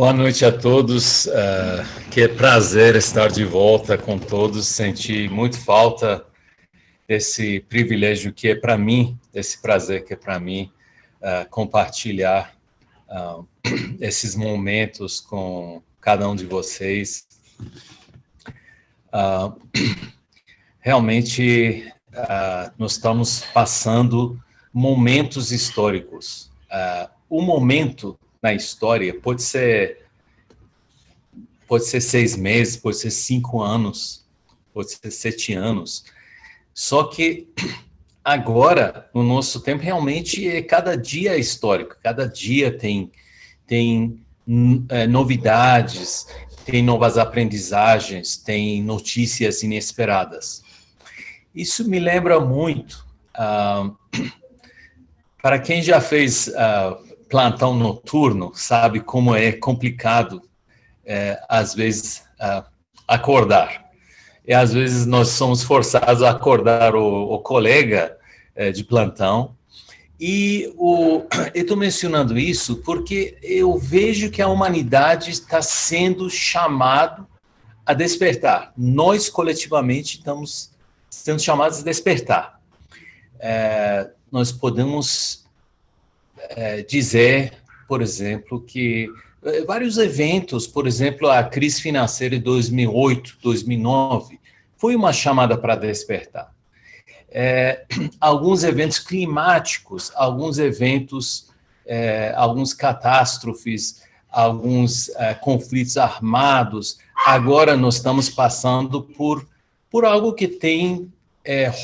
Boa noite a todos. Que prazer estar de volta com todos. Senti muito falta desse privilégio que é para mim, desse prazer que é para mim, compartilhar esses momentos com cada um de vocês. Realmente, nós estamos passando momentos históricos. O momento na história pode ser 6 meses, pode ser 5 anos, pode ser 7 anos. Só que agora, no nosso tempo, realmente cada dia é histórico. Cada dia tem novidades, tem novas aprendizagens, tem notícias inesperadas. Isso me lembra muito, para quem já fez plantão noturno, sabe como é complicado, às vezes, acordar. E às vezes nós somos forçados a acordar o colega de plantão. E eu estou mencionando isso porque eu vejo que a humanidade está sendo chamada a despertar. Nós, coletivamente, estamos sendo chamados a despertar. Nós podemos dizer, por exemplo, que vários eventos, por exemplo, a crise financeira de 2008, 2009, foi uma chamada para despertar. Alguns eventos climáticos, alguns eventos, alguns catástrofes, alguns conflitos armados. Agora nós estamos passando por algo que tem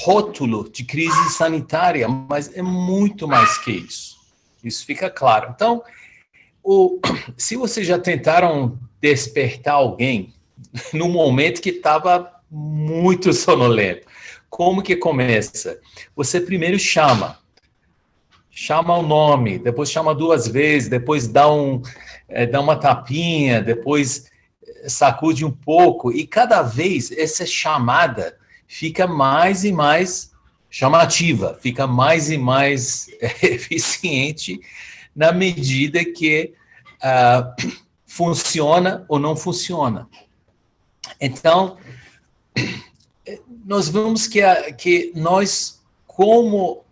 rótulo de crise sanitária, mas é muito mais que isso. Isso fica claro. Então, se vocês já tentaram despertar alguém no momento que estava muito sonolento, como que começa? Você primeiro chama o nome, depois chama 2 vezes, depois dá uma tapinha, depois sacude um pouco, e cada vez essa chamada fica mais e mais chamativa, fica mais e mais eficiente na medida que funciona ou não funciona. Então, nós vemos que nós, como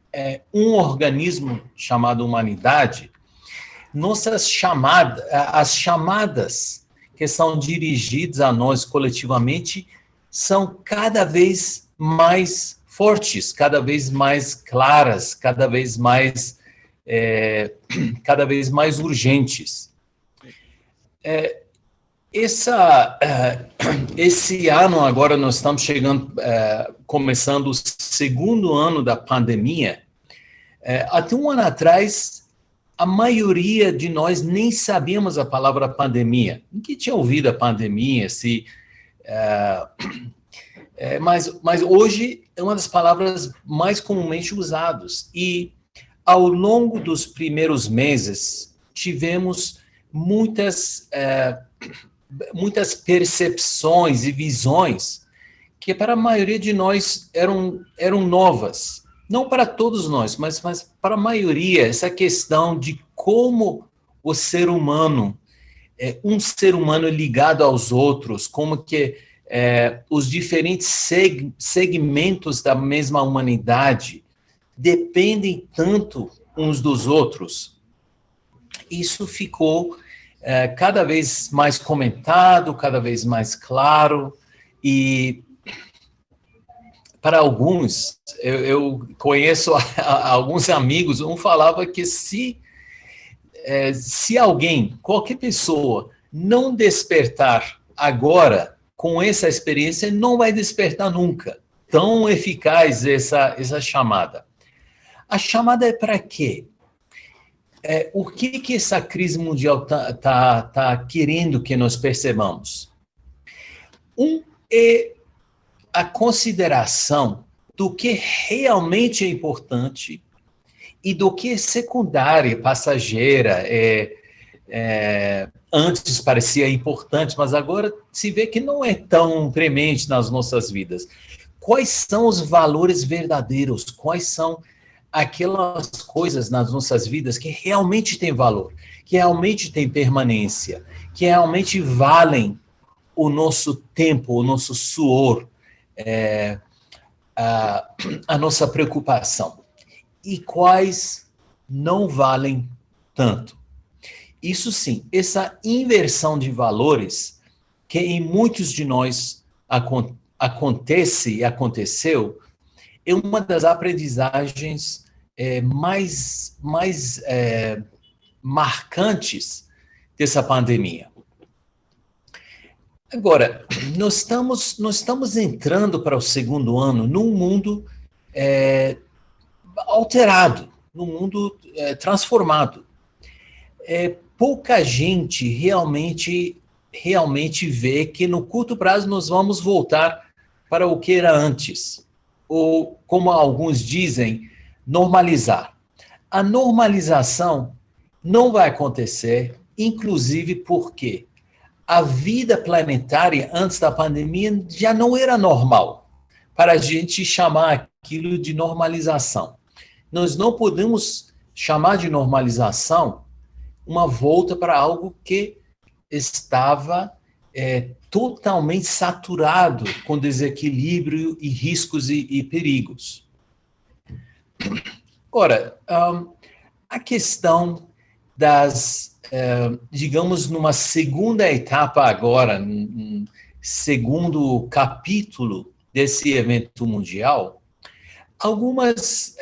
um organismo chamado humanidade, as chamadas que são dirigidas a nós coletivamente são cada vez mais fortes, cada vez mais claras, cada vez mais urgentes. Esse ano agora nós estamos começando o 2º ano da pandemia. Até um ano atrás, a maioria de nós nem sabíamos a palavra pandemia. Ninguém tinha ouvido a pandemia, mas hoje é uma das palavras mais comumente usadas. E ao longo dos primeiros meses, tivemos muitas percepções e visões que para a maioria de nós eram novas. Não para todos nós, mas para a maioria, essa questão de como o ser humano, um ser humano ligado aos outros, como que os diferentes segmentos da mesma humanidade dependem tanto uns dos outros. Isso ficou cada vez mais comentado, cada vez mais claro, e para alguns, eu conheço alguns amigos, um falava que se alguém, qualquer pessoa, não despertar agora com essa experiência, não vai despertar nunca. Tão eficaz essa chamada. A chamada é para quê? O que essa crise mundial tá querendo que nós percebamos? É a consideração do que realmente é importante e do que é secundário, passageira, antes parecia importante, mas agora se vê que não é tão premente nas nossas vidas. Quais são os valores verdadeiros? Quais são aquelas coisas nas nossas vidas que realmente têm valor, que realmente têm permanência, que realmente valem o nosso tempo, o nosso suor, a nossa preocupação. E quais não valem tanto. Isso sim, essa inversão de valores que em muitos de nós acontece e aconteceu, é uma das aprendizagens mais marcantes dessa pandemia. Agora, nós estamos entrando para o segundo ano num mundo alterado, num mundo transformado. Pouca gente realmente vê que no curto prazo nós vamos voltar para o que era antes, ou como alguns dizem, normalizar. A normalização não vai acontecer, inclusive porque a vida planetária antes da pandemia já não era normal, para a gente chamar aquilo de normalização. Nós não podemos chamar de normalização uma volta para algo que estava totalmente saturado com desequilíbrio e riscos e perigos. Agora, a questão das, digamos, numa segunda etapa agora, um segundo capítulo desse evento mundial, algumas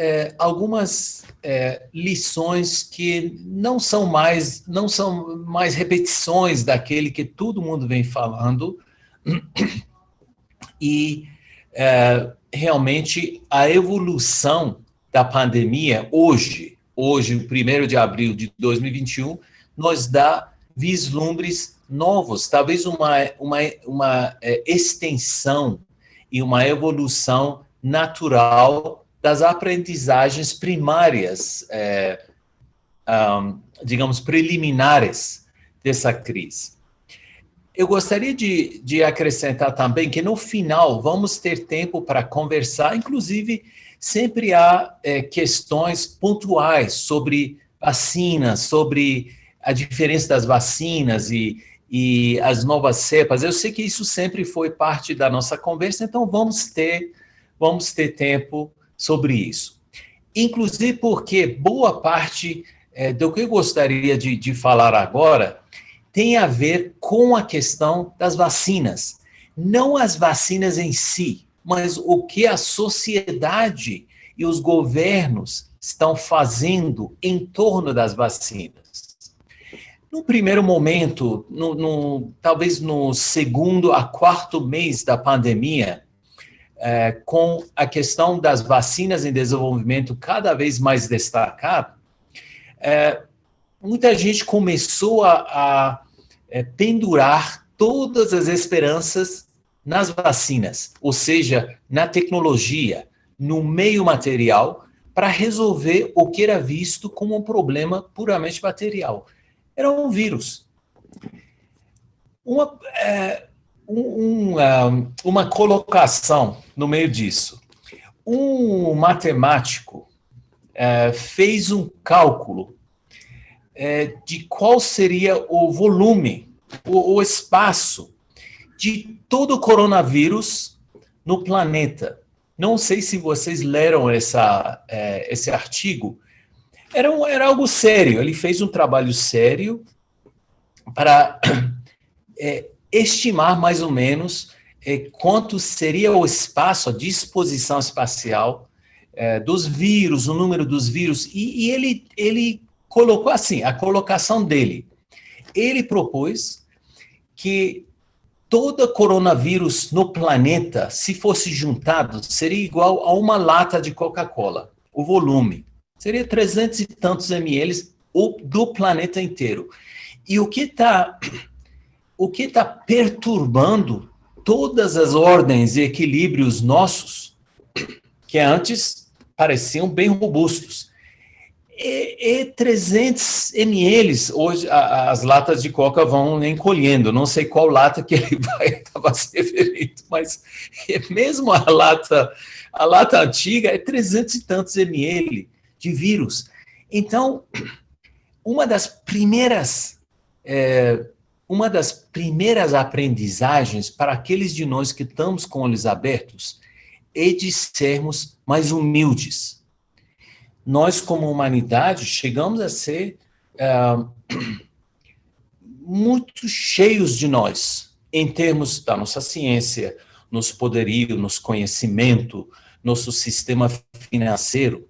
lições que não são mais repetições daquele que todo mundo vem falando, e realmente a evolução da pandemia hoje, o 1º de abril de 2021, nos dá vislumbres novos, talvez uma extensão e uma evolução natural das aprendizagens primárias, digamos, preliminares dessa crise. Eu gostaria de acrescentar também que no final vamos ter tempo para conversar, inclusive sempre há questões pontuais sobre vacinas, sobre a diferença das vacinas e as novas cepas. Eu sei que isso sempre foi parte da nossa conversa, então vamos ter tempo sobre isso. Inclusive porque boa parte do que eu gostaria de falar agora tem a ver com a questão das vacinas. Não as vacinas em si, mas o que a sociedade e os governos estão fazendo em torno das vacinas. No primeiro momento, talvez no segundo a quarto mês da pandemia, com a questão das vacinas em desenvolvimento cada vez mais destacada, muita gente começou a pendurar todas as esperanças nas vacinas, ou seja, na tecnologia, no meio material, para resolver o que era visto como um problema puramente material. Era um vírus. Uma colocação no meio disso. Um matemático fez um cálculo de qual seria o volume, o espaço de todo o coronavírus no planeta. Não sei se vocês leram esse artigo. Era algo sério. Ele fez um trabalho sério para estimar mais ou menos quanto seria o espaço, a disposição espacial dos vírus, o número dos vírus, e ele colocou assim, a colocação dele. Ele propôs que todo coronavírus no planeta, se fosse juntado, seria igual a uma lata de Coca-Cola, o volume. Seria 300 e tantos ml do planeta inteiro. E o que está perturbando todas as ordens e equilíbrios nossos, que antes pareciam bem robustos, 300 ml, hoje as latas de coca vão encolhendo, não sei qual lata que ele estava se referindo, mas mesmo a lata antiga é 300 e tantos ml, de vírus. Então, uma das primeiras aprendizagens para aqueles de nós que estamos com olhos abertos é de sermos mais humildes. Nós, como humanidade, chegamos a ser muito cheios de nós, em termos da nossa ciência, nosso poderio, nosso conhecimento, nosso sistema financeiro,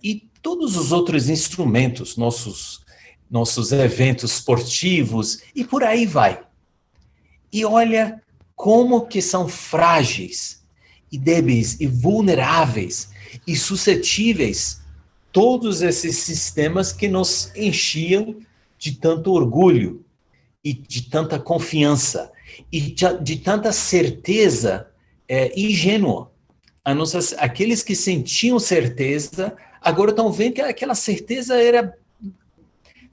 e todos os outros instrumentos, nossos eventos esportivos, e por aí vai. E olha como que são frágeis, e débeis, e vulneráveis, e suscetíveis todos esses sistemas que nos enchiam de tanto orgulho, e de tanta confiança, e de tanta certeza ingênua. Aqueles que sentiam certeza, agora estão vendo que aquela certeza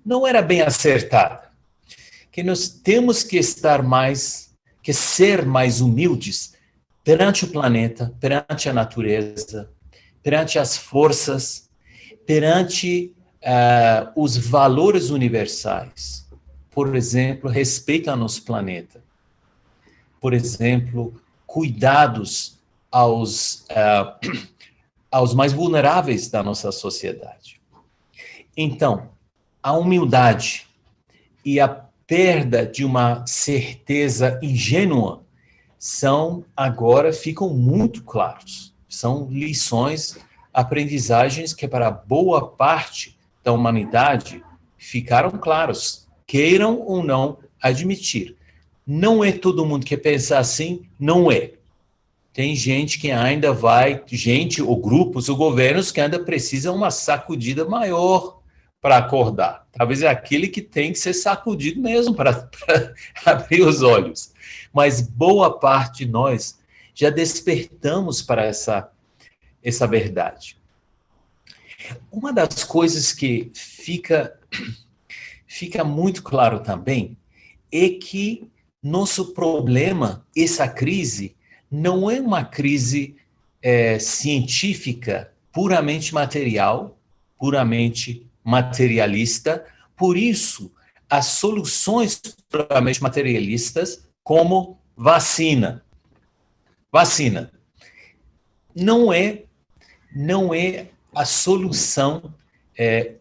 não era bem acertada. Que nós temos que ser mais humildes perante o planeta, perante a natureza, perante as forças, perante os valores universais. Por exemplo, respeito ao nosso planeta. Por exemplo, cuidados aos mais vulneráveis da nossa sociedade. Então, a humildade e a perda de uma certeza ingênua ficam muito claros. São lições, aprendizagens que para boa parte da humanidade ficaram claros, queiram ou não admitir. Não é todo mundo que pensa assim, não é. Tem gente que ainda ou grupos ou governos que ainda precisam uma sacudida maior para acordar. Talvez é aquele que tem que ser sacudido mesmo para abrir os olhos. Mas boa parte de nós já despertamos para essa verdade. Uma das coisas que fica muito claro também é que nosso problema, essa crise, não é uma crise científica puramente material, puramente materialista. Por isso, as soluções puramente materialistas, como vacina, não é a solução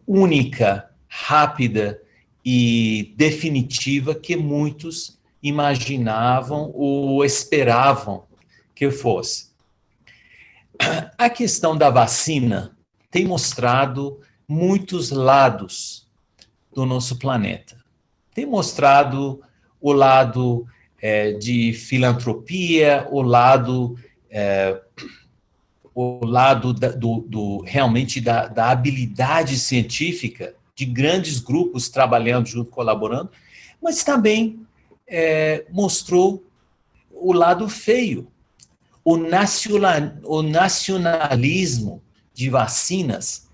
única, rápida e definitiva que muitos imaginavam ou esperavam que fosse. A questão da vacina tem mostrado muitos lados do nosso planeta. Tem mostrado o lado de filantropia, o lado realmente da habilidade científica de grandes grupos trabalhando junto, colaborando, mas também mostrou o lado feio. O nacionalismo de vacinas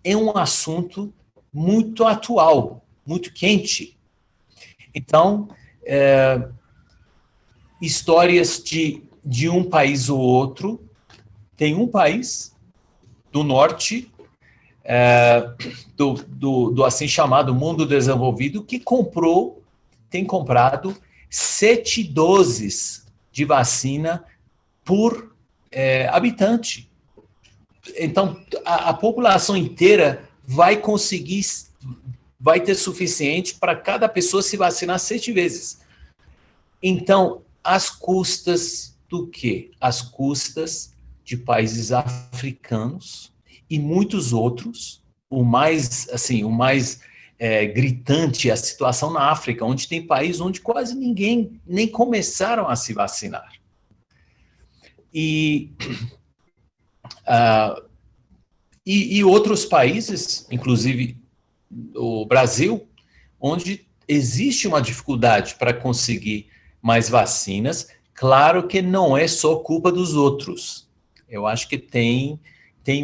é um assunto muito atual, muito quente. Então, histórias de um país ou outro. Tem um país do norte, do assim chamado mundo desenvolvido, que tem comprado 7 doses de vacina por habitante. Então, a população inteira vai ter suficiente para cada pessoa se vacinar 7 vezes. Então, às custas do quê? Às custas de países africanos e muitos outros. O mais gritante é a situação na África, onde tem países onde quase ninguém nem começaram a se vacinar. E outros países, inclusive o Brasil, onde existe uma dificuldade para conseguir mais vacinas. Claro que não é só culpa dos outros. Eu acho que tem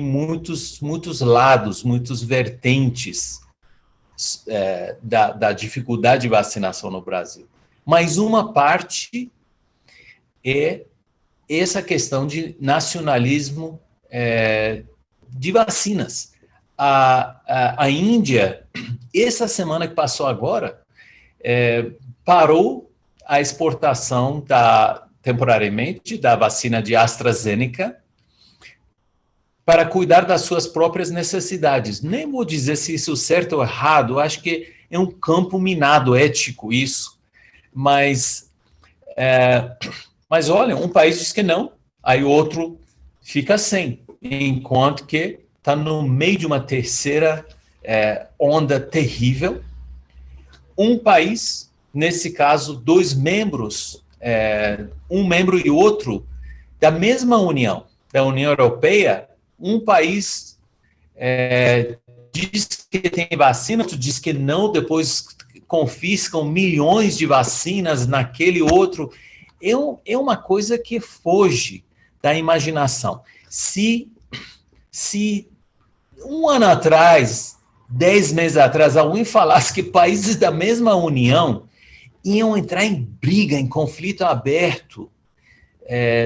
muitos lados, muitos vertentes da dificuldade de vacinação no Brasil. Mas uma parte é essa questão de nacionalismo de vacinas. A Índia, essa semana que passou agora, parou a exportação temporariamente da vacina de AstraZeneca para cuidar das suas próprias necessidades. Nem vou dizer se isso é certo ou errado, acho que é um campo minado ético isso, mas olha, um país diz que não, aí outro fica sem, enquanto que está no meio de uma terceira onda terrível. Um país, nesse caso, dois membros, um membro e outro, da mesma União, da União Europeia, um país diz que tem vacina, outro diz que não, depois confiscam milhões de vacinas naquele outro. É uma coisa que foge da imaginação. Se um ano atrás, 10 meses atrás, alguém falasse que países da mesma União iam entrar em briga, em conflito aberto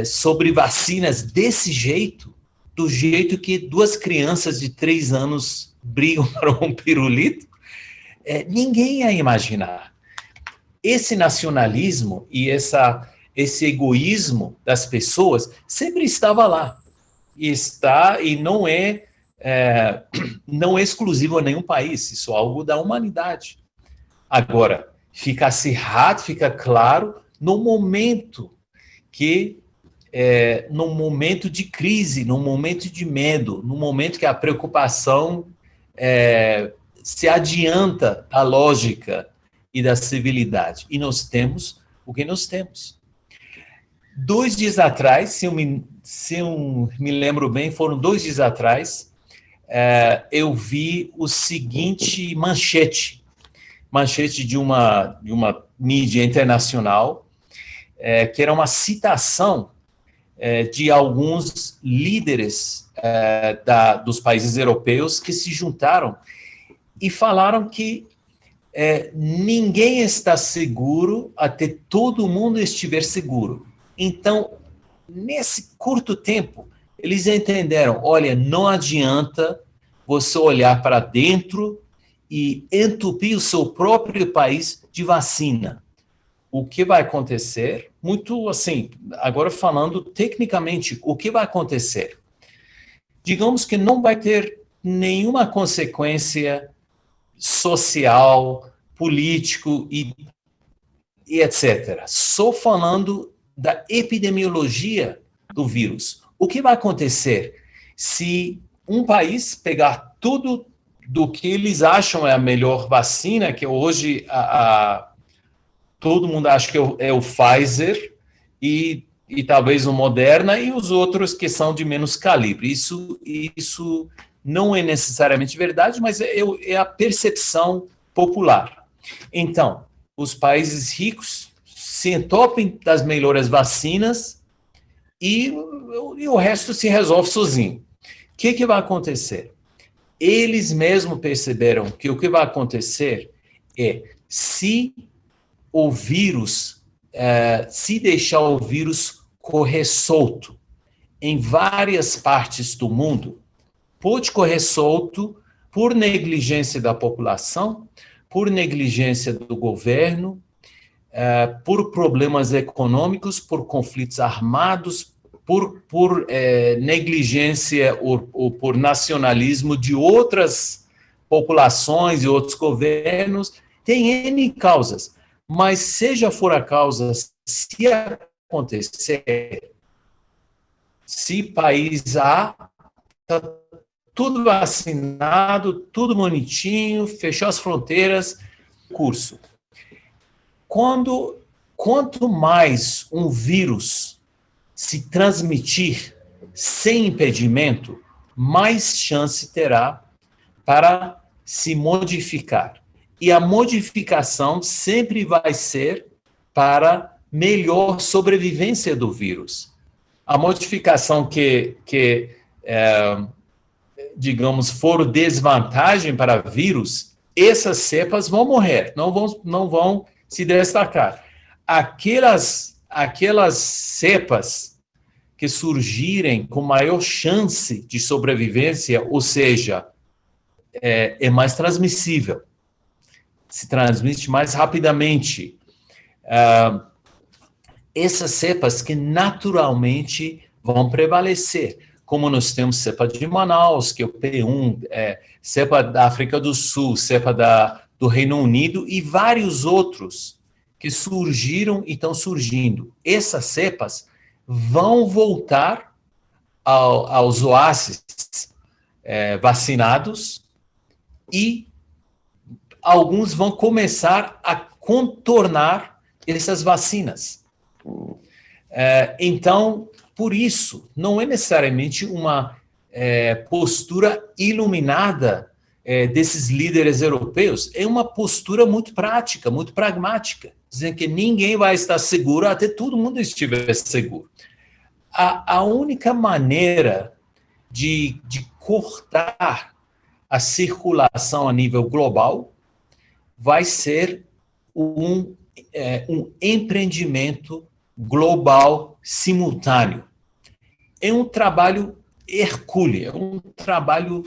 sobre vacinas desse jeito, do jeito que duas crianças de 3 anos brigam para um pirulito, ninguém ia imaginar. Esse nacionalismo e esse egoísmo das pessoas sempre estava lá. E não é exclusivo a nenhum país, isso é algo da humanidade. Agora, fica acirrado, fica claro, no momento de crise, no momento de medo, no momento que a preocupação se adianta da lógica e da civilidade. E nós temos o que nós temos. 2 dias atrás, se eu me lembro bem, foram 2 dias atrás, eu vi o seguinte manchete de uma mídia internacional, que era uma citação de alguns líderes dos países europeus que se juntaram e falaram que ninguém está seguro até todo mundo estiver seguro. Então, nesse curto tempo, eles entenderam, olha, não adianta você olhar para dentro e entupir o seu próprio país de vacina. O que vai acontecer? Muito assim, agora falando tecnicamente, o que vai acontecer? Digamos que não vai ter nenhuma consequência social, político e etc. Só falando da epidemiologia do vírus. O que vai acontecer se um país pegar tudo do que eles acham é a melhor vacina, que hoje todo mundo acha que é o Pfizer e talvez o Moderna e os outros que são de menos calibre. Isso não é necessariamente verdade, mas é a percepção popular. Então, os países ricos se entopem das melhores vacinas e o resto se resolve sozinho. O que vai acontecer? Eles mesmos perceberam que o que vai acontecer é, se o vírus, se deixar o vírus correr solto em várias partes do mundo, pode correr solto por negligência da população, por negligência do governo, por problemas econômicos, por conflitos armados, por negligência ou por nacionalismo de outras populações e outros governos. Tem N causas, mas seja for a causa, se acontecer, se país A está tudo vacinado, tudo bonitinho, fechou as fronteiras, curso. Quanto mais um vírus se transmitir sem impedimento, mais chance terá para se modificar. E a modificação sempre vai ser para melhor sobrevivência do vírus. A modificação que digamos, for desvantagem para vírus, essas cepas vão morrer, não vão se destacar. Aquelas cepas que surgirem com maior chance de sobrevivência, ou seja, é mais transmissível, se transmite mais rapidamente. Essas cepas que naturalmente vão prevalecer, como nós temos cepa de Manaus, que é o P1, cepa da África do Sul, cepa do Reino Unido e vários outros que surgiram e estão surgindo. Essas cepas vão voltar aos oásis vacinados e alguns vão começar a contornar essas vacinas. Então, por isso, não é necessariamente uma postura iluminada desses líderes europeus, é uma postura muito prática, muito pragmática, dizendo que ninguém vai estar seguro até todo mundo estiver seguro. A única maneira de cortar a circulação a nível global vai ser um empreendimento global simultâneo. É um trabalho hercúleo, é um trabalho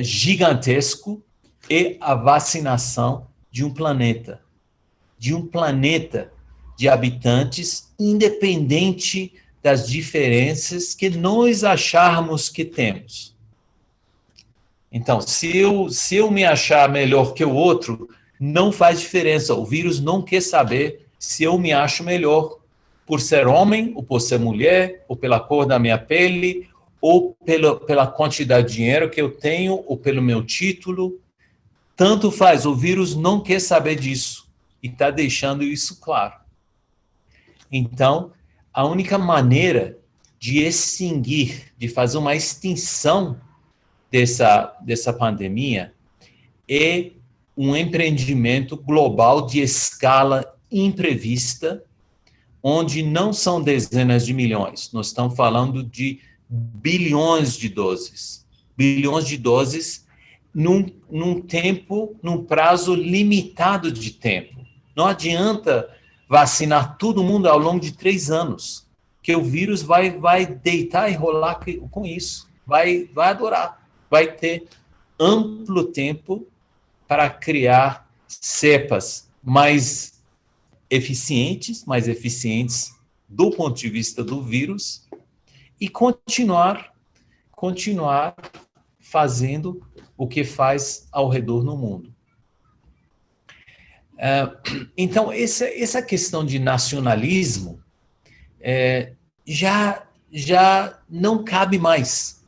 gigantesco, é a vacinação de um planeta de habitantes, independente das diferenças que nós acharmos que temos. Então, se eu me achar melhor que o outro, não faz diferença. O vírus não quer saber se eu me acho melhor por ser homem, ou por ser mulher, ou pela cor da minha pele, ou pela quantidade de dinheiro que eu tenho, ou pelo meu título. Tanto faz, o vírus não quer saber disso. E está deixando isso claro. Então, a única maneira de extinguir, de fazer uma extinção dessa pandemia é um empreendimento global de escala imprevista, onde não são dezenas de milhões, nós estamos falando de bilhões de doses. Bilhões de doses num prazo limitado de tempo. Não adianta vacinar todo mundo ao longo de 3 anos, que o vírus vai deitar e rolar com isso, vai adorar, vai ter amplo tempo para criar cepas mais eficientes do ponto de vista do vírus e continuar fazendo o que faz ao redor no mundo. Então, essa questão de nacionalismo já não cabe mais.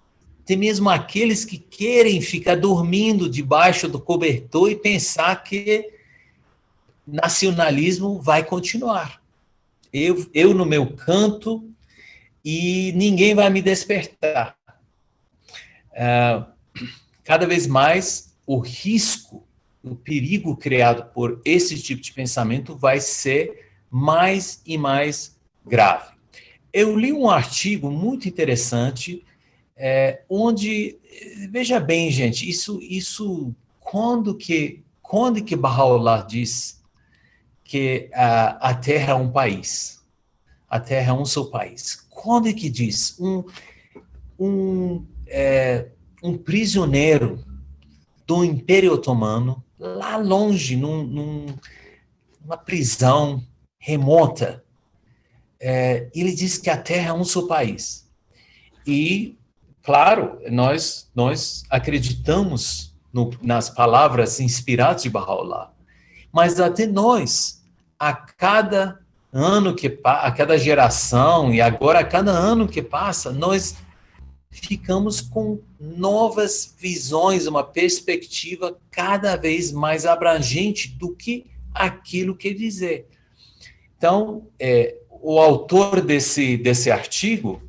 Tem mesmo aqueles que querem ficar dormindo debaixo do cobertor e pensar que nacionalismo vai continuar. Eu no meu canto e ninguém vai me despertar. Cada vez mais o risco, o perigo criado por esse tipo de pensamento vai ser mais e mais grave. Eu li um artigo muito interessante, onde, veja bem, gente, isso quando que Baha'u'lláh diz que a Terra é um país, a Terra é um só país? Quando é que diz? Um prisioneiro do Império Otomano, lá longe, numa prisão remota, ele diz que a Terra é um só país. E, claro, nós acreditamos nas palavras inspiradas de Baha'u'lláh, mas até nós, a cada geração, e agora a cada ano que passa, nós ficamos com novas visões, uma perspectiva cada vez mais abrangente do que aquilo quer dizer. Então, o autor desse artigo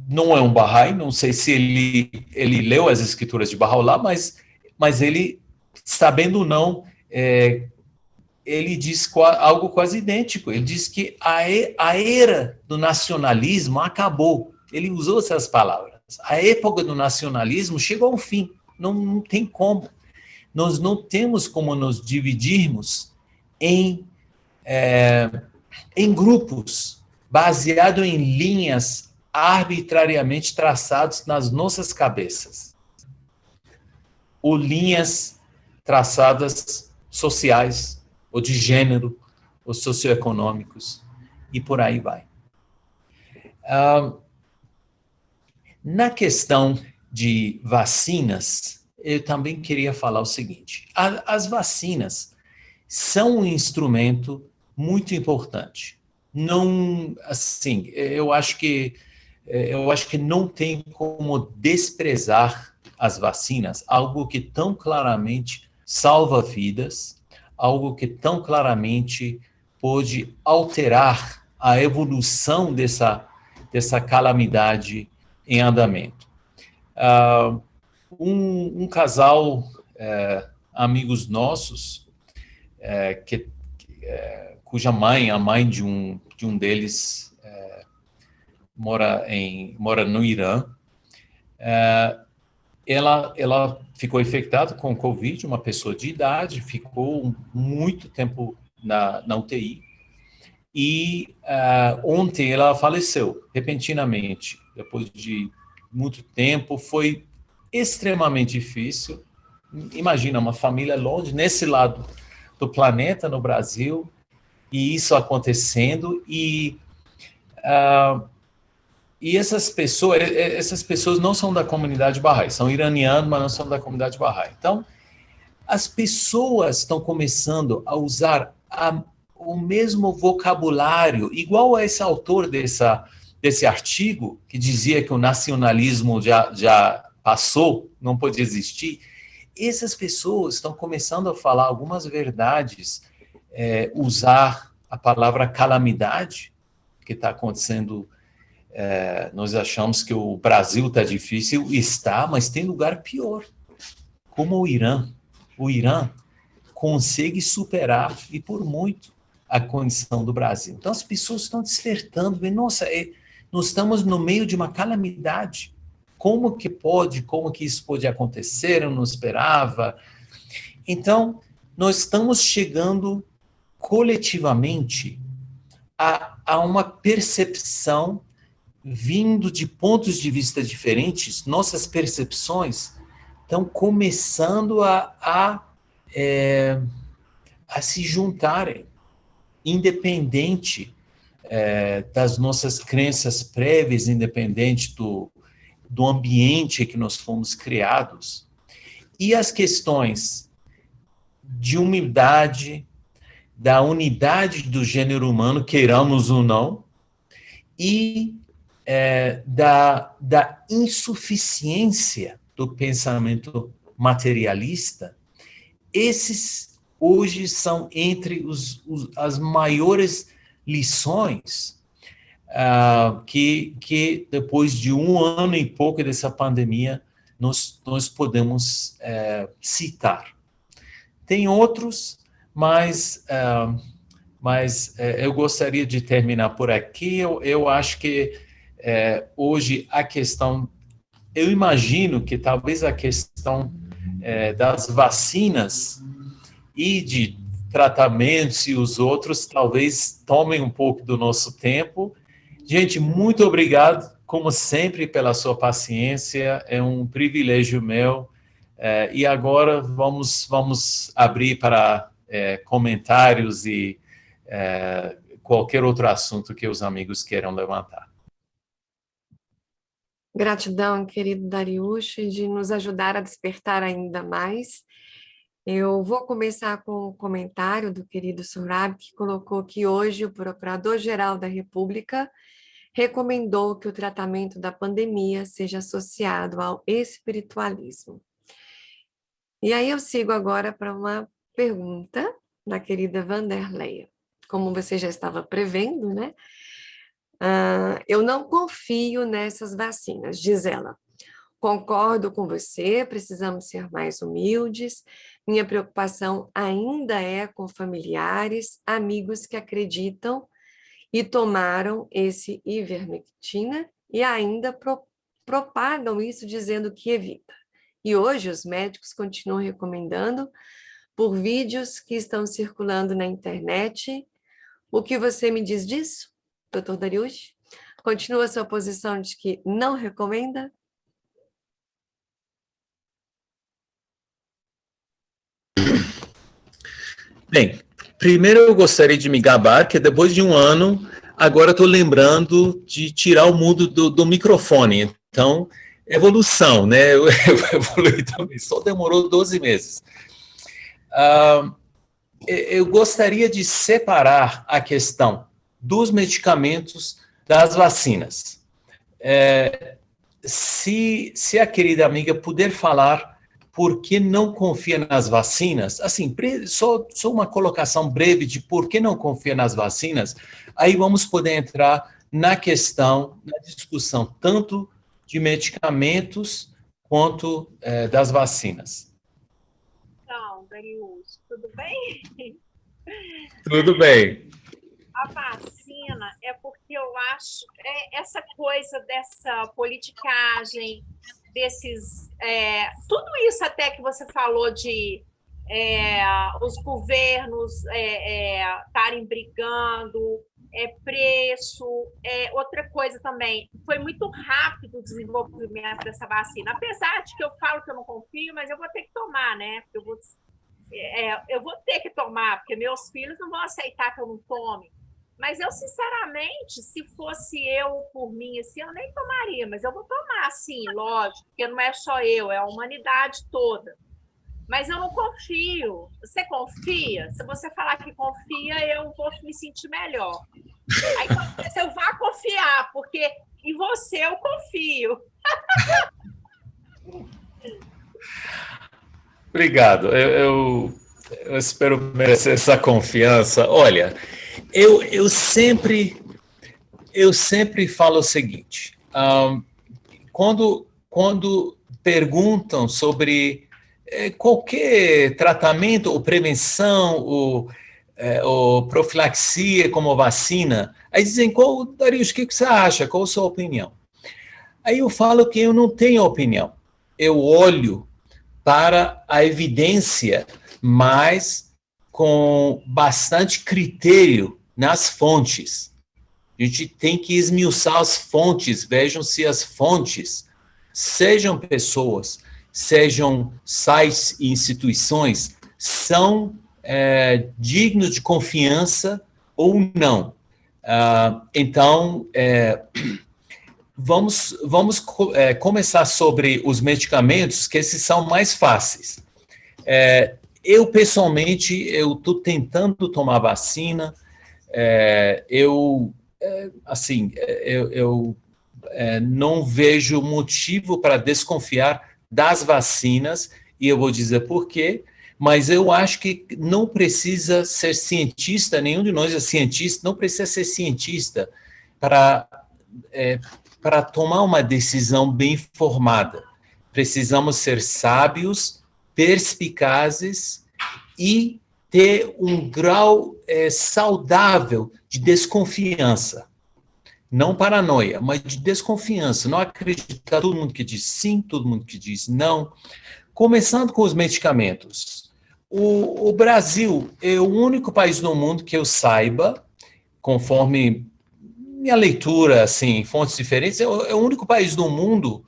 não é um Bahá'í, não sei se ele leu as escrituras de Baha'u'lláh, mas ele, sabendo ou não, ele diz algo quase idêntico. Ele diz que a era do nacionalismo acabou. Ele usou essas palavras. A época do nacionalismo chegou ao fim. Não tem como. Nós não temos como nos dividirmos em em grupos, baseado em linhas arbitrariamente traçadas nas nossas cabeças, ou linhas traçadas sociais, ou de gênero, ou socioeconômicos, e por aí vai. Na questão de vacinas, eu também queria falar o seguinte: as vacinas são um instrumento muito importante. Não, assim, eu acho que não tem como desprezar as vacinas, algo que tão claramente salva vidas, algo que tão claramente pode alterar a evolução dessa calamidade em andamento. Um casal, amigos nossos, cuja mãe, a mãe de um deles, mora no Irã. Ela ficou infectada com Covid, uma pessoa de idade, ficou muito tempo na UTI, e ontem ela faleceu repentinamente, depois de muito tempo. Foi extremamente difícil. Imagina, uma família longe, nesse lado do planeta, no Brasil, e isso acontecendo, e essas pessoas não são da comunidade Bahá'í, são iranianos, mas não são da comunidade Bahá'í. Então, as pessoas estão começando a usar o mesmo vocabulário, igual a esse autor desse artigo, que dizia que o nacionalismo já passou, não pode existir. Essas pessoas estão começando a falar algumas verdades, usar a palavra calamidade, que está acontecendo. Nós achamos que o Brasil está difícil, está, mas tem lugar pior, como o Irã. O Irã consegue superar, e por muito, a condição do Brasil. Então, as pessoas estão despertando, vendo, nossa, nós estamos no meio de uma calamidade. Como que isso pode acontecer? Eu não esperava. Então, nós estamos chegando coletivamente a uma percepção vindo de pontos de vista diferentes. Nossas percepções estão começando a se juntarem, independente das nossas crenças prévias, independente do ambiente que nós fomos criados. E as questões de humildade, da unidade do gênero humano, queiramos ou não, e da insuficiência do pensamento materialista. Esses hoje são entre as maiores lições que depois de um ano e pouco dessa pandemia nós podemos citar. Tem outros, mas eu gostaria de terminar por aqui. Eu acho que hoje a questão, eu imagino que talvez a questão das vacinas e de tratamentos e os outros talvez tomem um pouco do nosso tempo. Gente, muito obrigado, como sempre, pela sua paciência. É um privilégio meu. E agora vamos abrir para comentários e qualquer outro assunto que os amigos queiram levantar. Gratidão, querido Dariush, de nos ajudar a despertar ainda mais. Eu vou começar com o comentário do querido Surab, que colocou que hoje o Procurador-Geral da República recomendou que o tratamento da pandemia seja associado ao espiritualismo. E aí eu sigo agora para uma pergunta da querida Vanderleia. Como você já estava prevendo, né? Eu não confio nessas vacinas, diz ela. Concordo com você, precisamos ser mais humildes. Minha preocupação ainda é com familiares, amigos que acreditam e tomaram esse ivermectina e ainda propagam isso dizendo que evita. E hoje os médicos continuam recomendando, por vídeos que estão circulando na internet, O que você me diz disso, doutor Dariush? Continua a sua posição de que não recomenda? Bem, primeiro eu gostaria de me gabar que depois de um ano, agora estou lembrando de tirar o mundo do microfone. Então, evolução, né? Eu evolui também, só demorou 12 meses. Eu gostaria de separar a questão dos medicamentos das vacinas. Se a querida amiga puder falar por que não confia nas vacinas, assim, só uma colocação breve de por que não confia nas vacinas, aí vamos poder entrar na questão, na discussão, tanto de medicamentos quanto das vacinas. Então, Darius, tudo bem? Tudo bem. A vacina é porque eu acho essa coisa dessa politicagem, tudo isso até que você falou de os governos estarem brigando, preço, outra coisa também, foi muito rápido o desenvolvimento dessa vacina, apesar de que eu falo que eu não confio, mas eu vou ter que tomar, né? Eu vou ter que tomar, porque meus filhos não vão aceitar que eu não tome. Mas eu, sinceramente, se fosse eu por mim, assim, eu nem tomaria, mas eu vou tomar, sim, lógico, porque não é só eu, é a humanidade toda. Mas eu não confio. Você confia? Se você falar que confia, eu vou me sentir melhor. Aí talvez eu vá confiar, porque em você eu confio. Obrigado. Eu espero merecer essa confiança. Olha, eu sempre falo o seguinte: quando perguntam sobre qualquer tratamento ou prevenção ou profilaxia como vacina, aí dizem, Darius, o que você acha? Qual a sua opinião? Aí eu falo que eu não tenho opinião. Eu olho para a evidência, mas com bastante critério nas fontes. A gente tem que esmiuçar as fontes, vejam se as fontes, sejam pessoas, sejam sites e instituições, são dignos de confiança ou não. Então, vamos começar sobre os medicamentos, que esses são mais fáceis. Eu, pessoalmente, eu estou tentando tomar vacina. Eu não vejo motivo para desconfiar das vacinas, e eu vou dizer por quê, mas eu acho que não precisa ser cientista, nenhum de nós é cientista, não precisa ser cientista para tomar uma decisão bem formada. Precisamos ser sábios, perspicazes e ter um grau saudável de desconfiança. Não paranoia, mas de desconfiança. Não acreditar todo mundo que diz sim, todo mundo que diz não. Começando com os medicamentos. O Brasil é o único país no mundo que eu saiba, conforme minha leitura, assim, fontes diferentes, é o único país do mundo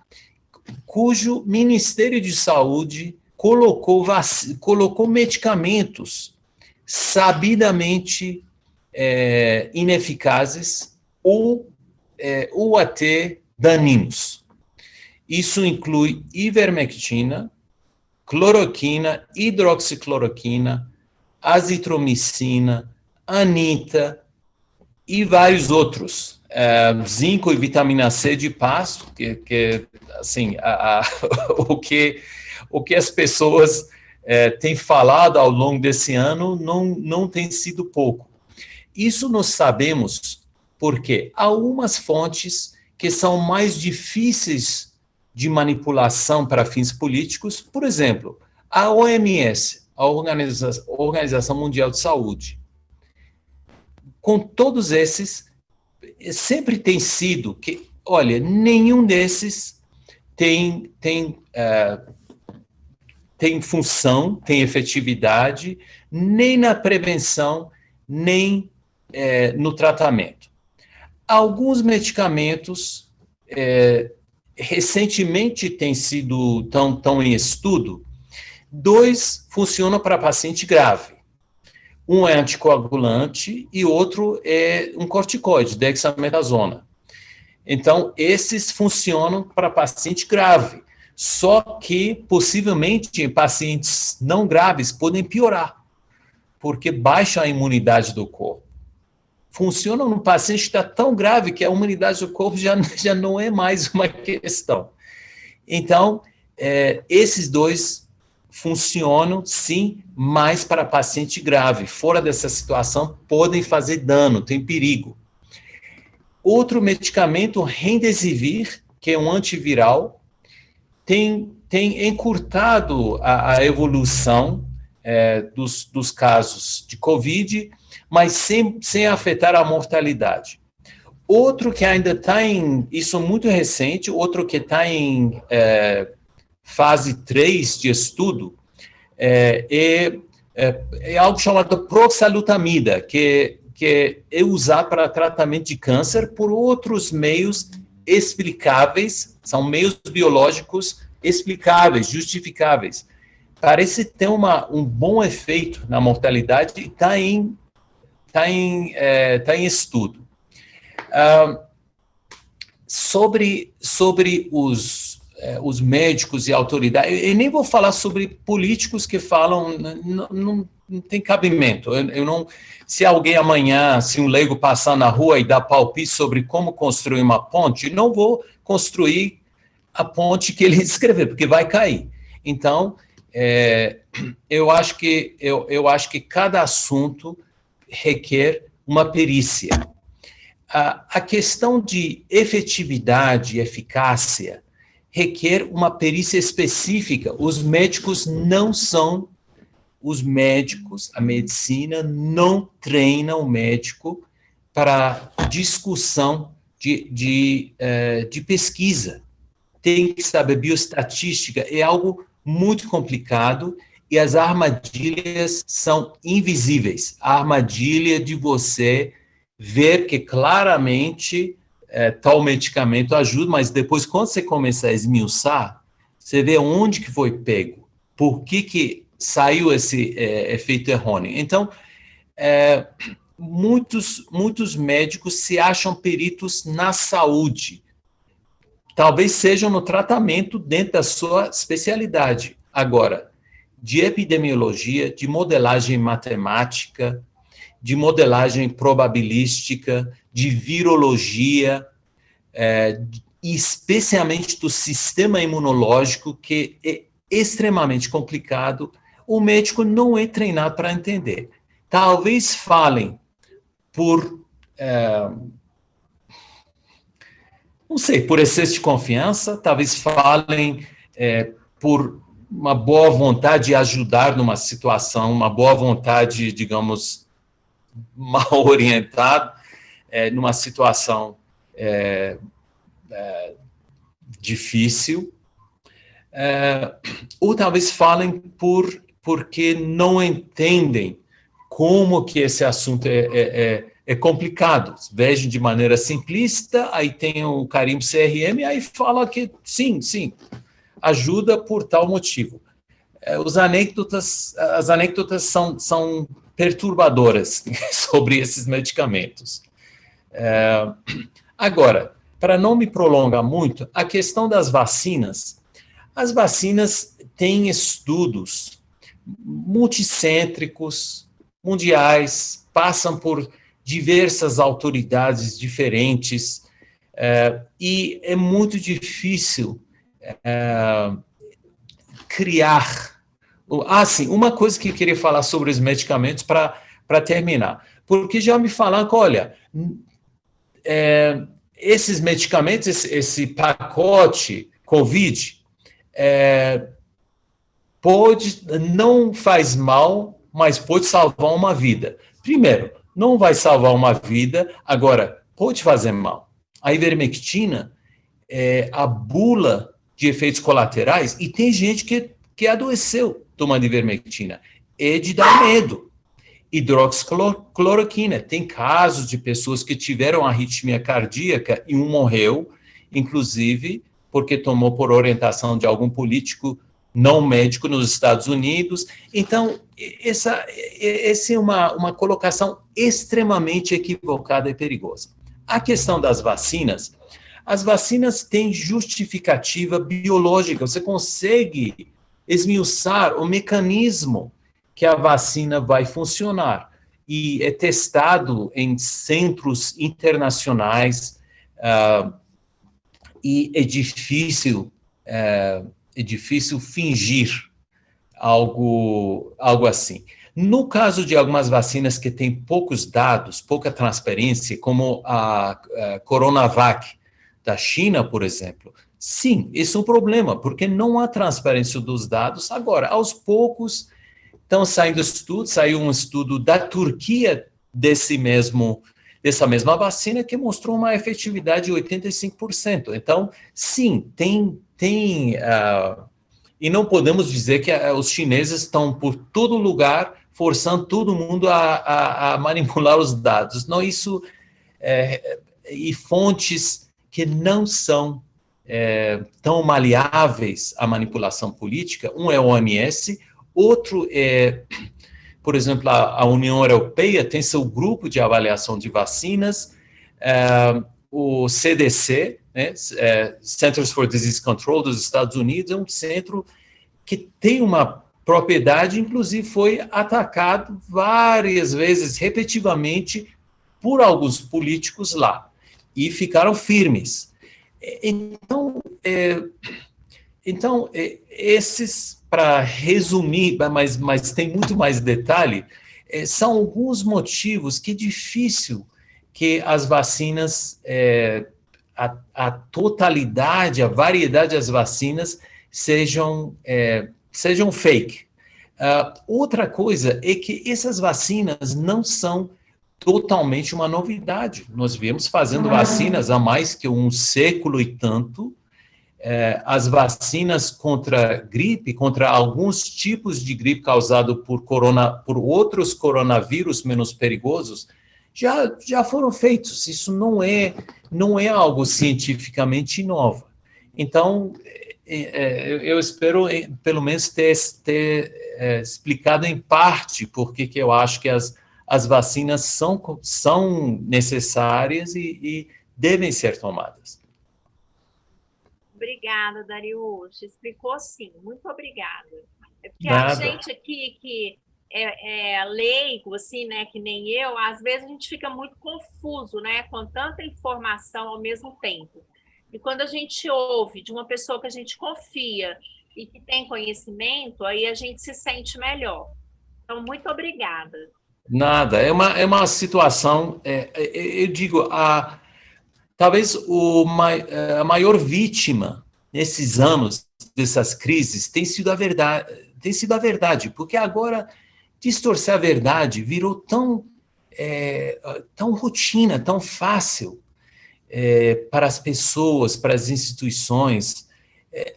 cujo Ministério de Saúde colocou medicamentos sabidamente ineficazes ou até daninhos. Isso inclui ivermectina, cloroquina, hidroxicloroquina, azitromicina, anita e vários outros. Zinco e vitamina C de pasto, que assim, o que as pessoas têm falado ao longo desse ano não tem sido pouco. Isso nós sabemos porque há algumas fontes que são mais difíceis de manipulação para fins políticos. Por exemplo, a OMS, a Organização Mundial de Saúde. Com todos esses, sempre tem sido que, olha, nenhum desses tem função, tem efetividade, nem na prevenção, nem no tratamento. Alguns medicamentos recentemente têm sido tão em estudo. 2 funcionam para paciente grave. Um é anticoagulante e outro é um corticoide, dexametasona. Então, esses funcionam para paciente grave. Só que, possivelmente, em pacientes não graves, podem piorar, porque baixa a imunidade do corpo. Funciona no paciente que está tão grave que a imunidade do corpo já não é mais uma questão. Então, esses 2 funcionam, sim, mais para paciente grave. Fora dessa situação, podem fazer dano, tem perigo. Outro medicamento, Remdesivir, que é um antiviral, tem encurtado a evolução dos casos de Covid, mas sem afetar a mortalidade. Outro que ainda está isso é muito recente, outro que está em fase 3 de estudo, é algo chamado proxalutamida, que é usado para tratamento de câncer por outros meios explicáveis, são meios biológicos explicáveis, justificáveis. Parece ter um bom efeito na mortalidade e está em estudo. Sobre os médicos e autoridades, eu nem vou falar sobre políticos que falam, não tem cabimento. Se alguém amanhã, se um leigo passar na rua e dar palpite sobre como construir uma ponte, não vou construir a ponte que ele escreveu, porque vai cair. Então, eu acho que cada assunto requer uma perícia. A questão de efetividade e eficácia requer uma perícia específica. Os médicos não são os médicos, a medicina não treina o médico para discussão de pesquisa. Tem que saber, bioestatística é algo muito complicado e as armadilhas são invisíveis. A armadilha de você ver que claramente tal medicamento ajuda, mas depois, quando você começa a esmiuçar, você vê onde que foi pego, por que saiu esse efeito errôneo. Então, muitos médicos se acham peritos na saúde, talvez sejam no tratamento dentro da sua especialidade. Agora, de epidemiologia, de modelagem matemática, de modelagem probabilística, de virologia, especialmente do sistema imunológico, que é extremamente complicado, o médico não é treinado para entender. Talvez falem por, não sei, por excesso de confiança, talvez falem por uma boa vontade de ajudar numa situação, uma boa vontade, digamos, mal orientado, numa situação difícil, ou talvez falem porque não entendem como que esse assunto é complicado. Vejam de maneira simplista, aí tem o carimbo CRM, aí fala que sim, ajuda por tal motivo. As anedotas são perturbadoras sobre esses medicamentos. Agora, para não me prolongar muito, a questão das vacinas. As vacinas têm estudos multicêntricos, mundiais, passam por diversas autoridades diferentes, e é muito difícil criar. Sim, uma coisa que eu queria falar sobre os medicamentos para terminar, porque já me falaram que, olha, esses medicamentos, esse pacote COVID, não faz mal, mas pode salvar uma vida. Primeiro, não vai salvar uma vida, agora, pode fazer mal. A ivermectina a bula de efeitos colaterais, e tem gente que adoeceu tomando ivermectina. É de dar medo. hidroxicloroquina. Tem casos de pessoas que tiveram arritmia cardíaca e um morreu, inclusive porque tomou por orientação de algum político não médico nos Estados Unidos. Então, essa é uma colocação extremamente equivocada e perigosa. A questão das vacinas, as vacinas têm justificativa biológica, você consegue esmiuçar o mecanismo que a vacina vai funcionar, e é testado em centros internacionais, e é difícil fingir algo assim. No caso de algumas vacinas que têm poucos dados, pouca transparência, como a Coronavac da China, por exemplo, sim, isso é um problema, porque não há transparência dos dados. Agora, aos poucos, estão saindo estudos, saiu um estudo da Turquia dessa mesma vacina que mostrou uma efetividade de 85%. Então, sim, tem e não podemos dizer que os chineses estão por todo lugar forçando todo mundo a manipular os dados. Não, isso e fontes que não são tão maleáveis à manipulação política. Um é o OMS, outro é, por exemplo, a União Europeia tem seu grupo de avaliação de vacinas, o CDC, né, Centers for Disease Control dos Estados Unidos, é um centro que tem uma propriedade, inclusive foi atacado várias vezes, repetitivamente, por alguns políticos lá, e ficaram firmes. Então, esses, para resumir, mas tem muito mais detalhe, são alguns motivos que é difícil que as vacinas, a totalidade, a variedade das vacinas sejam fake. Outra coisa é que essas vacinas não são totalmente uma novidade. Nós viemos fazendo vacinas há mais que um século e tanto. As vacinas contra gripe, contra alguns tipos de gripe causado por outros coronavírus menos perigosos, já foram feitos. Isso não é algo cientificamente novo. Então, eu espero, pelo menos, ter explicado em parte por que eu acho que as vacinas são necessárias e devem ser tomadas. Obrigada, Dariush. Explicou sim. Muito obrigada. É porque Nada. A gente aqui que é leigo, assim, né, que nem eu, às vezes a gente fica muito confuso, né, com tanta informação ao mesmo tempo. E quando a gente ouve de uma pessoa que a gente confia e que tem conhecimento, aí a gente se sente melhor. Então, muito obrigada. Nada. É uma situação, eu digo, talvez a maior vítima nesses anos dessas crises tem sido a verdade, porque agora distorcer a verdade virou tão rotina, tão fácil para as pessoas, para as instituições.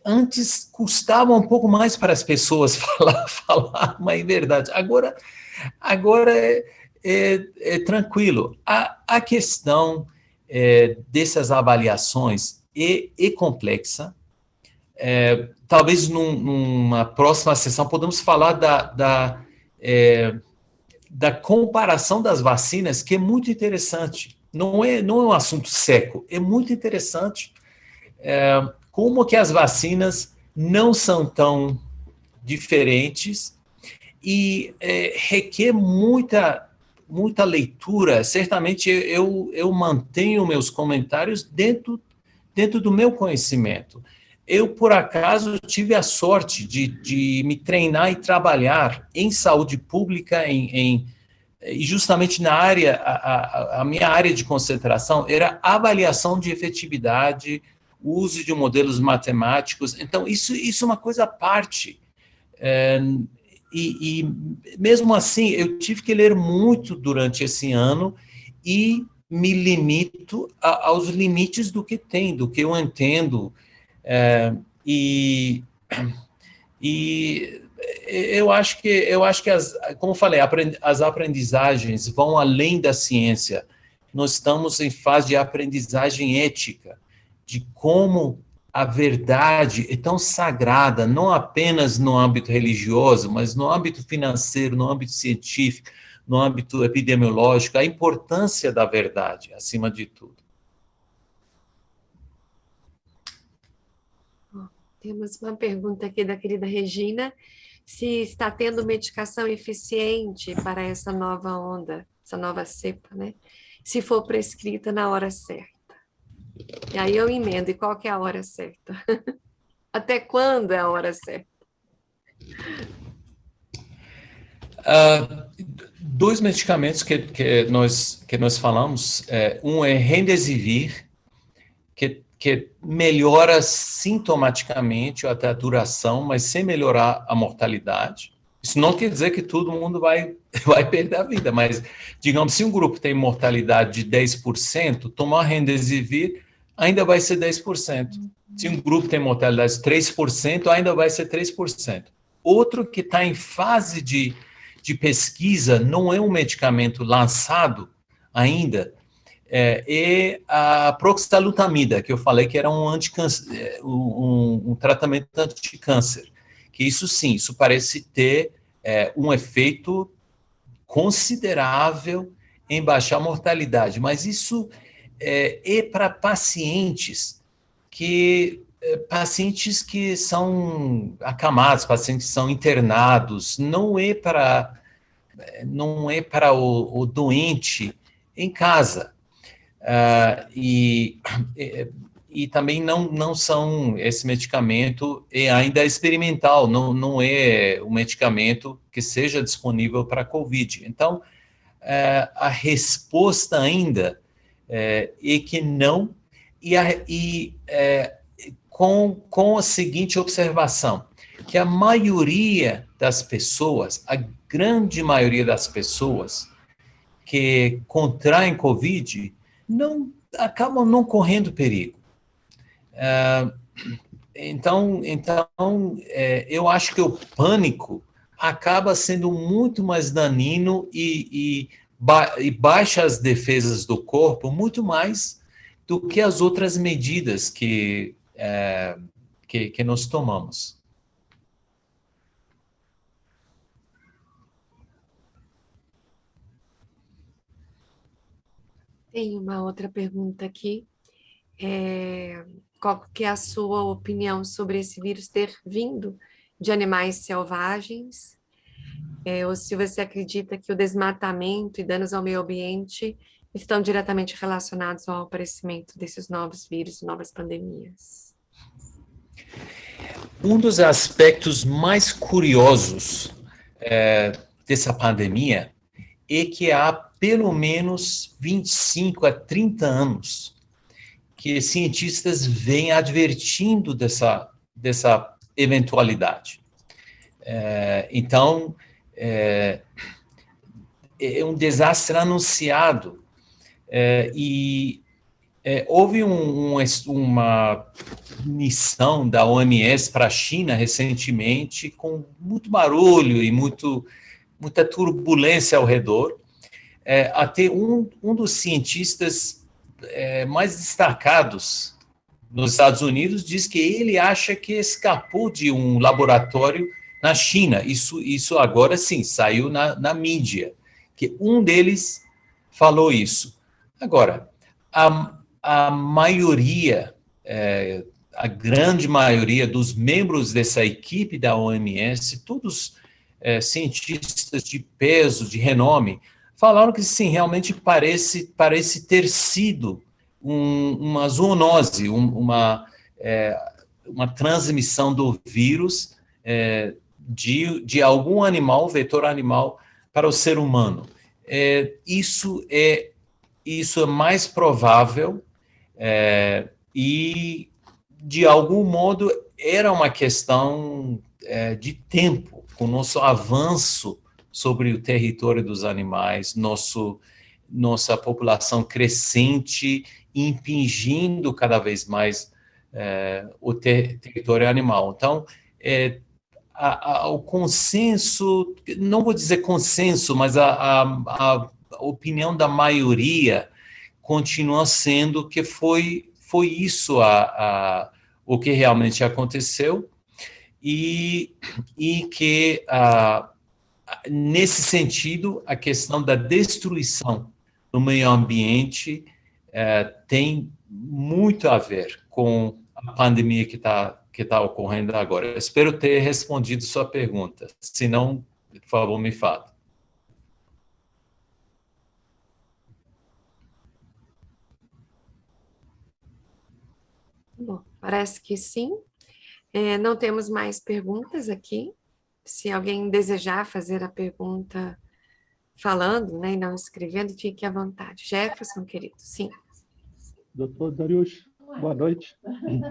Antes custava um pouco mais para as pessoas falar uma verdade. Agora é tranquilo. A questão dessas avaliações é complexa. Talvez numa próxima sessão podemos falar da comparação das vacinas, que é muito interessante. Não é um assunto seco, é muito interessante como que as vacinas não são tão diferentes e requer muita leitura. Certamente eu mantenho meus comentários dentro do meu conhecimento. Eu, por acaso, tive a sorte de me treinar e trabalhar em saúde pública, e justamente na área, a minha área de concentração era avaliação de efetividade, uso de modelos matemáticos. Então, isso é uma coisa à parte. E mesmo assim, eu tive que ler muito durante esse ano e me limito aos limites do que eu entendo. E eu acho que como eu falei, as aprendizagens vão além da ciência. Nós estamos em fase de aprendizagem ética, de como a verdade é tão sagrada, não apenas no âmbito religioso, mas no âmbito financeiro, no âmbito científico, no âmbito epidemiológico, a importância da verdade, acima de tudo. Temos uma pergunta aqui da querida Regina, se está tendo medicação eficiente para essa nova onda, essa nova cepa, né? Se for prescrita na hora certa. E aí eu emendo, e qual que é a hora certa? Até quando é a hora certa? Dois medicamentos que nós falamos, um é Remdesivir, que melhora sintomaticamente até a duração, mas sem melhorar a mortalidade. Isso não quer dizer que todo mundo vai perder a vida, mas, digamos, se um grupo tem mortalidade de 10%, tomar Remdesivir ainda vai ser 10%. Se um grupo tem mortalidade de 3%, ainda vai ser 3%. Outro que está em fase de pesquisa, não é um medicamento lançado ainda, é a proxalutamida, que eu falei que era um tratamento anti-câncer. Que isso sim, isso parece ter um efeito considerável em baixar a mortalidade, mas isso é para pacientes que são acamados, pacientes que são internados, não é para o doente em casa. E também não são, esse medicamento é ainda experimental, não é um medicamento que seja disponível para a COVID. Então, a resposta ainda é que não, com a seguinte observação, que a maioria das pessoas, a grande maioria das pessoas que contraem COVID, acabam não correndo perigo. Então, eu acho que o pânico acaba sendo muito mais danino e baixa as defesas do corpo muito mais do que as outras medidas que nós tomamos. Tem uma outra pergunta aqui. Qual que é a sua opinião sobre esse vírus ter vindo de animais selvagens? Ou se você acredita que o desmatamento e danos ao meio ambiente estão diretamente relacionados ao aparecimento desses novos vírus e novas pandemias? Um dos aspectos mais curiosos dessa pandemia é que há pelo menos 25 a 30 anos que cientistas vêm advertindo dessa eventualidade. Então, é um desastre anunciado. Houve uma missão da OMS para a China recentemente, com muito barulho e muita turbulência ao redor. Até um dos cientistas mais destacados nos Estados Unidos diz que ele acha que escapou de um laboratório na China. Isso agora sim, saiu na mídia, que um deles falou isso. Agora, a maioria, a grande maioria dos membros dessa equipe da OMS, todos cientistas de peso, de renome, falaram que sim, realmente parece ter sido uma zoonose, uma transmissão do vírus de algum animal, vetor animal, para o ser humano. Isso é mais provável e, de algum modo, era uma questão de tempo, com o nosso avanço sobre o território dos animais, nossa população crescente, impingindo cada vez mais o território animal. Então, o consenso, não vou dizer consenso, mas a opinião da maioria continua sendo que foi isso o que realmente aconteceu, e que, nesse sentido, a questão da destruição do meio ambiente tem muito a ver com a pandemia que tá ocorrendo agora. Eu espero ter respondido sua pergunta. Se não, por favor, me fale. Bom, parece que sim. Não temos mais perguntas aqui. Se alguém desejar fazer a pergunta falando, né, e não escrevendo, fique à vontade. Jefferson, querido, sim. Doutor Dariush, boa noite.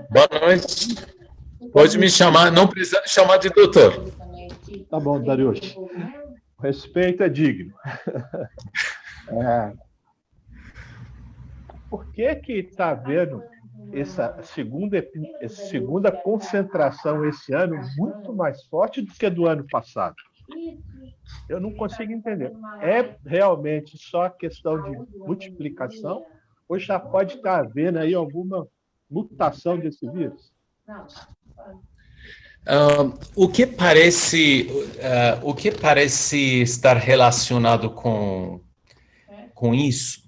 Boa noite. Pode me chamar, não precisa me chamar de doutor. Tá bom, Dariush. O respeito é digno. Por que está havendo essa segunda concentração esse ano muito mais forte do que do ano passado? Eu não consigo entender. É realmente só questão de multiplicação ou já pode estar havendo aí alguma mutação desse vírus? O que parece estar relacionado com isso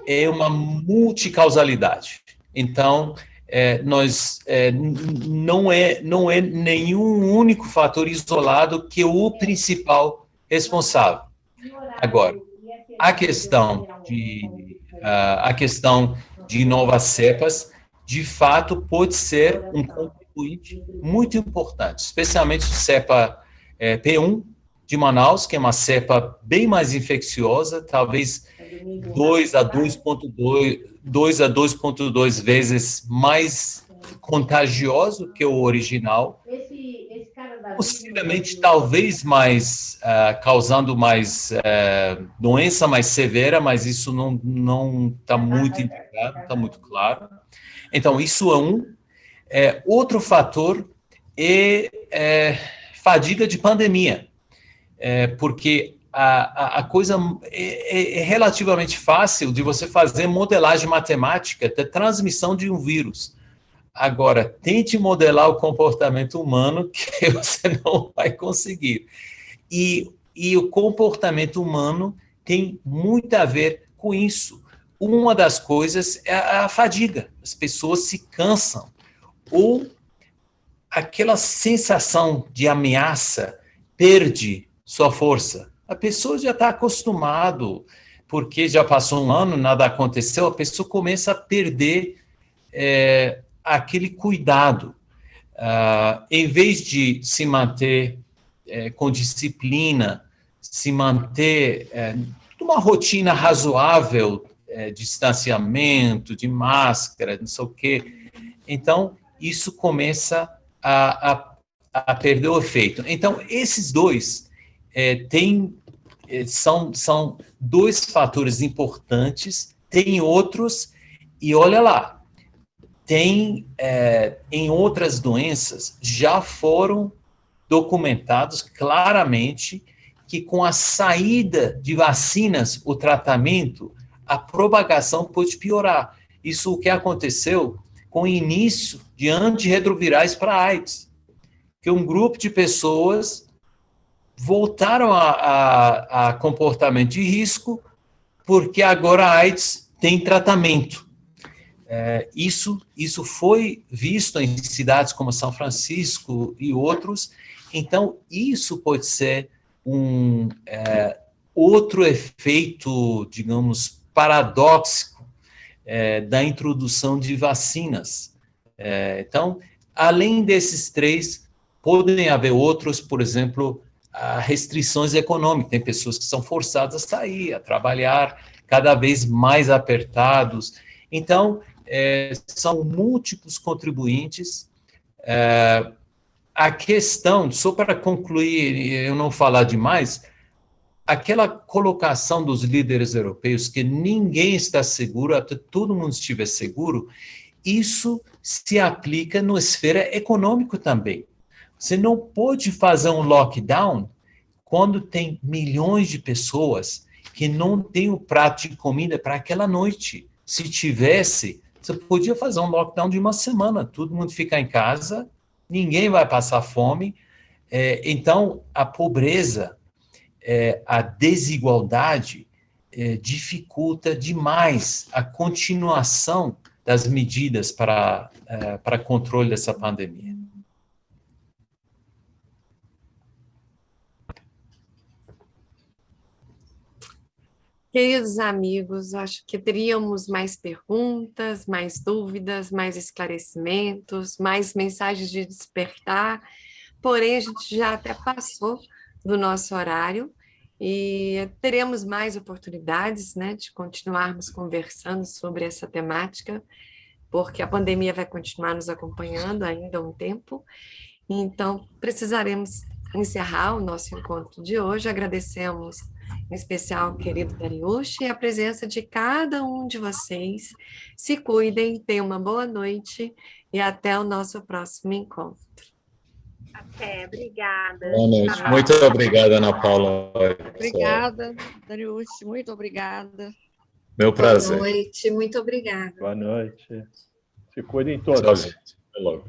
é uma multicausalidade. Então, não é nenhum único fator isolado que é o principal responsável. Agora, a questão de novas cepas, de fato, pode ser um contribuinte muito importante, especialmente a cepa P1 de Manaus, que é uma cepa bem mais infecciosa, talvez 2 a 2,2 vezes mais contagioso que o original, possivelmente talvez mais, causando mais doença mais severa, mas isso não está muito indicado, não está muito claro. Então, isso é um. Outro fator é fadiga de pandemia, porque a coisa é relativamente fácil de você fazer modelagem matemática da transmissão de um vírus. Agora, tente modelar o comportamento humano, que você não vai conseguir. E o comportamento humano tem muito a ver com isso. Uma das coisas é a fadiga. As pessoas se cansam. Ou aquela sensação de ameaça perde sua força. A pessoa já está acostumada, porque já passou um ano, nada aconteceu, a pessoa começa a perder aquele cuidado. Em vez de se manter com disciplina, se manter numa rotina razoável, distanciamento, de máscara, não sei o quê, então isso começa a perder o efeito. Então, esses dois são dois fatores importantes, tem outros, e olha lá, em outras doenças, já foram documentados claramente que com a saída de vacinas, o tratamento, a propagação pode piorar. Isso o que aconteceu com o início de antirretrovirais para AIDS, que um grupo de pessoas voltaram a comportamento de risco, porque agora a AIDS tem tratamento. Isso foi visto em cidades como São Francisco e outros. Então, isso pode ser outro efeito, digamos, paradóxico da introdução de vacinas. Então, além desses três, podem haver outros, por exemplo, restrições econômicas. Tem pessoas que são forçadas a sair, a trabalhar cada vez mais apertados. Então, são múltiplos contribuintes. A questão, só para concluir, eu não falar demais, aquela colocação dos líderes europeus que ninguém está seguro até todo mundo estiver seguro, isso se aplica na esfera econômica também. Você não pode fazer um lockdown quando tem milhões de pessoas que não têm o prato de comida para aquela noite. Se tivesse, você podia fazer um lockdown de uma semana, todo mundo ficar em casa, ninguém vai passar fome. Então, a pobreza, a desigualdade, dificulta demais a continuação das medidas para controle dessa pandemia. Queridos amigos, acho que teríamos mais perguntas, mais dúvidas, mais esclarecimentos, mais mensagens de despertar, porém a gente já até passou do nosso horário e teremos mais oportunidades, né, de continuarmos conversando sobre essa temática, porque a pandemia vai continuar nos acompanhando ainda há um tempo, então precisaremos encerrar o nosso encontro de hoje. Agradecemos em especial ao querido Dariush e a presença de cada um de vocês. Se cuidem, tenham uma boa noite e até o nosso próximo encontro. Até, obrigada. Boa noite. Muito obrigada, Ana Paula. Obrigada, Dariush, muito obrigada. Meu prazer. Boa noite, muito obrigada. Boa noite. Se cuidem todos. Tchau, gente. Até logo.